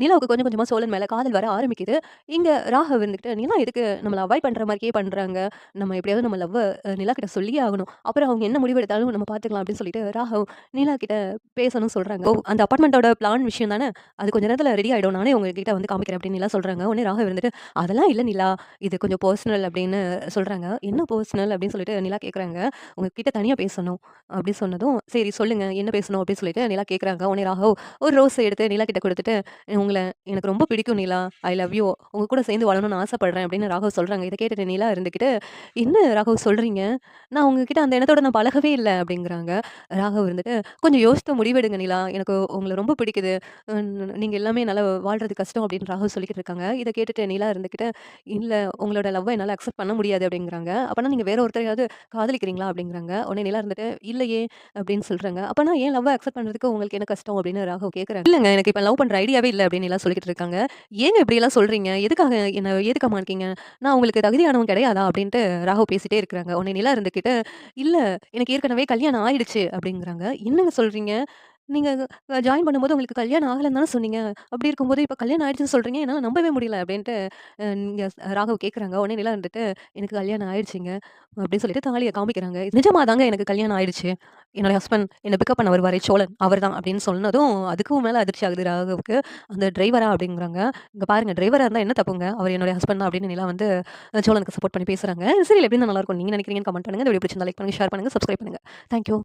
நிலாவுக்கு கொஞ்சம் கொஞ்சமா சோழன் மேல காதல் வர ஆரம்பிக்குது. இங்க ராகவ் இருந்துகிட்டு, "நிலா எதுக்கு நம்மள அவாய்ட் பண்ற மாரியே பண்றாங்க. நம்ம எப்படியாவது நம்ம லவ்வ நிலா கிட்ட சொல்லியே ஆகணும். அப்புறம் அவங்க என்ன முடிவு எடுத்தாலும் நம்ம பார்த்துக்கலாம்." அப்படின்னு சொல்லிட்டு ராகவ் நிலா கிட்ட பேசணும்னு சொல்றாங்க. "ஓ! அந்த அபார்ட்மெண்ட்டோட பிளான் விஷயம் தானே, அது கொஞ்ச நேரத்துல ரெடி ஆயிடும். நானே உங்ககிட்ட வந்து காமிக்கிறேன்." அப்படின்னு நிலா சொல்றாங்க. உடனே ராகவ் இருந்துட்டு, "அதெல்லாம் இல்ல நிலா. இது கொஞ்சம் பெர்சனல்." அப்படின்னு சொல்றாங்க. "என்ன பெர்சனல்?" அப்படின்னு சொல்லிட்டு நிலா கேட்கறாங்க. "உங்க கிட்ட தனியா பேசணும்." அப்படி சொன்னதும், "சரி சொல்லுங்க. என்ன பேசணும்?" அப்படின்னு சொல்லிட்டு நிலா கேட்கறாங்க. உடனே ராகவ் ஒரு ரோஸ எடுத்து நிலா கிட்ட குடுத்துட்டு, "உங்கள எனக்கு ரொம்ப பிடிக்கும் நிலா. I love you. உங்க கூட சேர்ந்து வாழணும்னு ஆசைப்படுறேன்." அப்படின்னு ராகவ் சொல்றாங்க. இத கேட்டுட்டு நிலா இருந்துகிட்டு, "என்ன ராகவ் சொல்றீங்க? நான் உங்ககிட்ட அந்த எண்ணத்தோட நான் பழகவே இல்ல." அப்படிங்கிறாங்க. ராகவ் இருந்துட்டு, "கொஞ்சம் யோசித்து முடிவெடுங்க நிலா. எனக்கு உங்கள ரொம்ப பிடிக்குது. நீங்க எல்லாமே என்னால வாழ்றது கஷ்டம்." அப்படின்னு ராகவ் சொல்லிக்கிட்டு இருக்காங்க. இத கேட்டுட்டு நிலா இருந்துகிட்டு, "இல்ல உங்களோட லவ்வ என்னால அக்செப்ட் பண்ண முடியாது." அப்படிங்கிறாங்க. "அப்பன்னா நீங்க வேற ஒருத்தரையாவது காதலிக்கிறீங்களா?" அப்படிங்கிறாங்க. உடனே நிலா இருந்துட்டு, "இல்லையே." அப்படின்னு சொல்றாங்க. "அப்பன்னா ஏன் லவ்வ அக்செப்ட் பண்றதுக்கு உங்களுக்கு என்ன கஷ்டம்?" அப்படின்னு ராகவ் கேட்கறாங்க. "இல்லங்க எனக்கு இப்ப லவ் பண்ற ஐடியாவே இல்ல." அப்படின்னு நிலா சொல்லிக்கிட்டு இருக்காங்க. "ஏங்க இப்படியெல்லாம் சொல்றீங்க? எதுக்காக என்ன ஏத்துக்காம இருக்கீங்க? நான் உங்களுக்கு தகுதியானவன் கிடையாதா?" அப்படின்ட்டு ராகவ் பேசிட்டே இருக்கிறாங்க. உடனே நிலா இருந்துகிட்டு, "இல்ல எனக்கு ஏற்கனவே கல்யாணம் ஆயிடுச்சு." அப்படிங்கிறாங்க. "என்னங்க சொல்றீங்க? நீங்க ஜாயின் பண்ணும்போது உங்களுக்கு கல்யாணம் ஆகலன்னு தானே சொன்னீங்க. அப்படி இருக்கும்போது இப்ப கல்யாணம் ஆயிடுச்சுன்னு சொல்றீங்க. என்னால நம்பவே முடியல." அப்படின்ட்டு இங்க ராகவ் கேட்கறாங்க. உடனே நிலா இருந்துட்டு, "எனக்கு கல்யாணம் ஆயிடுச்சுங்க." அப்படின்னு சொல்லிட்டு தாலிய காமிக்கிறாங்க. "நிஜமா தாங்க எனக்கு கல்யாணம் ஆயிடுச்சு. என்னோட ஹஸ்பண்ட் என்ன பிக்கப் பண்ண வருவாரே சோழன், அவர்தான்." அப்படின்னு சொன்னதும் அதுக்கும் மேல அதிர்ச்சி ஆகுது ராகவுக்கு. "அந்த டிரைவரா?" அப்படிங்கிறாங்க. "இங்க பாருங்க டிரைவரா இருந்தா என்ன தப்புங்க? அவர் என்னுடைய ஹஸ்பண்ட் தான்." அப்படின்னு நிலா வந்து சோழனுக்கு சப்போர்ட் பண்ணி பேசுறாங்க. இந்த சீரியல் எப்படி நல்லாருக்கும் நீங்க நினைக்கிறீங்கன்னு கமெண்ட் பண்ணுங்க. இந்த வீடியோ பிடிச்சிருந்தா லைக் பண்ணுங்க, ஷேர் பண்ணுங்க, சப்ஸ்கிரைப் பண்ணுங்க. Thank you.